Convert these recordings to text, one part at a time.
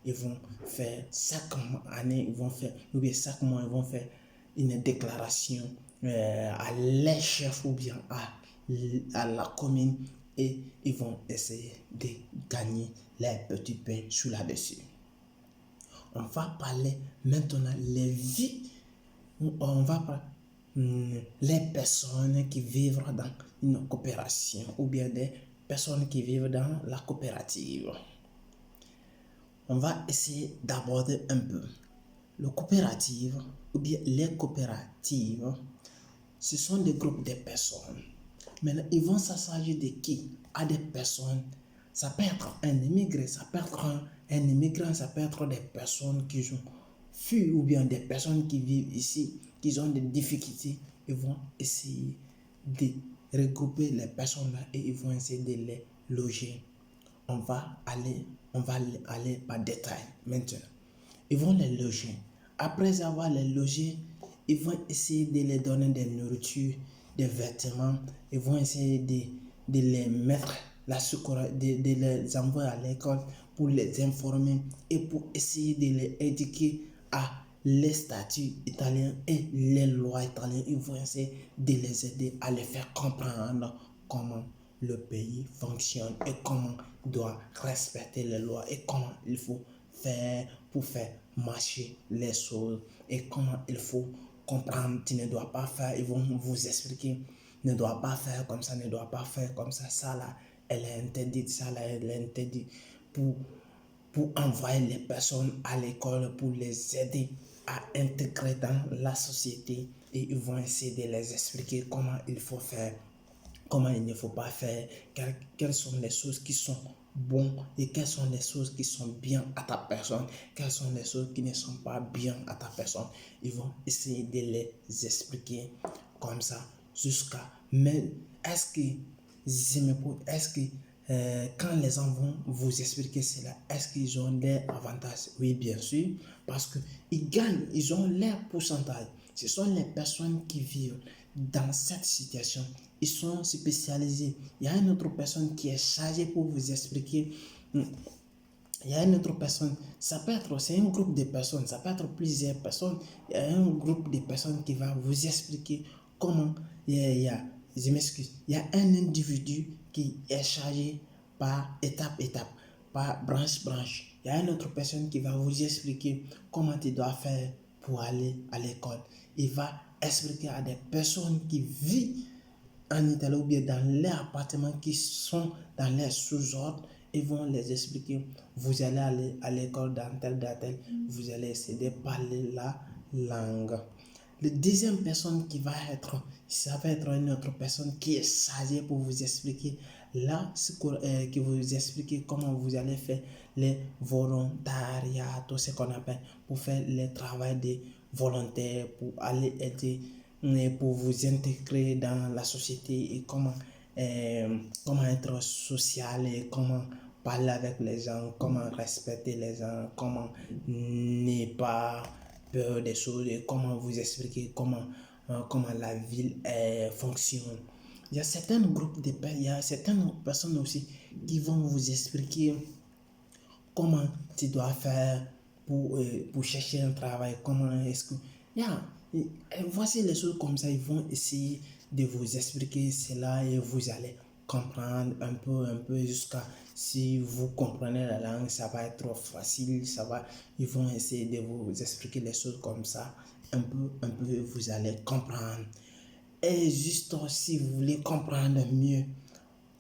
ils vont faire chaque année, ils vont faire, ou bien chaque mois, ils vont faire une déclaration à les chefs ou bien à la commune et ils vont essayer de gagner les petits pains sous là-dessus. On va parler maintenant les vies, on va parler les personnes qui vivent dans une coopération ou bien des personnes qui vivent dans la coopérative. On va essayer d'aborder un peu. Le coopérative ou bien les coopératives, ce sont des groupes de personnes. Maintenant, ils vont s'assagir de qui? À des personnes. Ça peut être un immigré, ça peut être un immigrant, ça peut être des personnes qui ont fui ou bien des personnes qui vivent ici, qui ont des difficultés. Ils vont essayer de regrouper les personnes là et ils vont essayer de les loger. On va aller par détail maintenant. Ils vont les loger. Après avoir les logés, ils vont essayer de les donner des nourritures, des vêtements. Ils vont essayer de les mettre, de les envoyer à l'école pour les informer et pour essayer de les éduquer à les statuts italiens et les lois italiennes. Ils vont essayer de les aider à les faire comprendre comment le pays fonctionne et comment il doit respecter les lois et comment il faut faire pour faire marcher les choses et comment il faut comprendre. Tu ne dois pas faire, ils vont vous expliquer, ne doit pas faire comme ça, ne doit pas faire comme ça là, elle est interdite, ça là, elle est interdite pour envoyer les personnes à l'école, pour les aider à intégrer dans la société et ils vont essayer de les expliquer comment il faut faire, comment il ne faut pas faire, quelles sont les choses qui sont bonnes et quelles sont les choses qui sont bien à ta personne, quelles sont les choses qui ne sont pas bien à ta personne. Ils vont essayer de les expliquer comme ça jusqu'à... Mais est-ce que quand les gens vont vous expliquer cela, est-ce qu'ils ont des avantages? Oui, bien sûr, parce qu'ils gagnent, ils ont leur pourcentage. Ce sont les personnes qui vivent dans cette situation. Ils sont spécialisés. Il y a une autre personne qui est chargée pour vous expliquer. Il y a une autre personne, ça peut être, c'est un groupe de personnes, ça peut être plusieurs personnes. Il y a un groupe de personnes qui va vous expliquer comment, je m'excuse, il y a un individu qui est chargé par étape, par branche. Il y a une autre personne qui va vous expliquer comment tu dois faire pour aller à l'école. Il va expliquer à des personnes qui vivent en Italie ou bien dans les appartements qui sont dans les sous-ordres, ils vont les expliquer. Vous allez aller à l'école dans tel, vous allez essayer de parler la langue. La deuxième personne qui va être, ça va être une autre personne qui est chargée pour vous expliquer là, qui vous expliquer comment vous allez faire les volontariats, tout ce qu'on appelle pour faire le travail des volontaires, pour aller aider, pour vous intégrer dans la société et comment être social et comment parler avec les gens, comment respecter les gens, comment ne pas peur des choses et comment vous expliquer comment la ville fonctionne. Il y a certains groupes de personnes, il y a certaines personnes aussi qui vont vous expliquer comment tu dois faire pour chercher un travail, comment est-ce que... voici les choses comme ça, ils vont essayer de vous expliquer cela et vous allez comprendre un peu jusqu'à si vous comprenez la langue, ça va être trop facile, ils vont essayer de vous expliquer les choses comme ça, un peu, vous allez comprendre. Et juste si vous voulez comprendre mieux,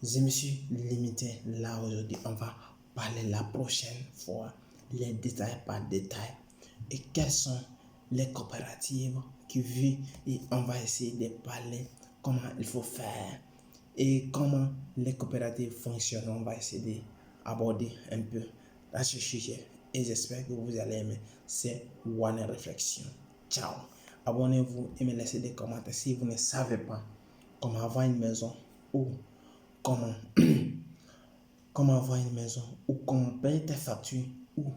je me suis limité là aujourd'hui. On va parler la prochaine fois, les détails par détail. Et quelles sont les coopératives qui vivent. Et on va essayer de parler comment il faut faire et comment les coopératives fonctionnent. On va essayer d'aborder un peu à ce sujet. Et j'espère que vous allez aimer. C'est One Réflexion. Ciao. Abonnez-vous et me laissez des commentaires si vous ne savez pas comment avoir une maison ou comment avoir une maison ou comment payer tes factures ou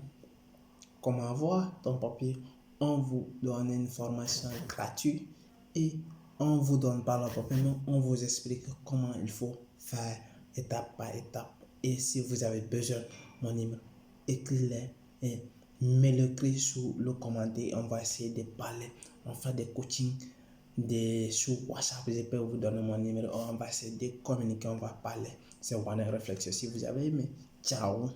comment avoir ton papier. On vous donne une formation gratuite et on vous donne pas le papier, mais on vous explique comment il faut faire étape par étape. Et si vous avez besoin de mon numéro, écrivez-le et mets le prix sous le commentaire. On va essayer de parler. On va faire des coachings sur WhatsApp. Je peux vous donner mon numéro. On va essayer de communiquer. On va parler. C'est One Réflexion. Si vous avez aimé, ciao.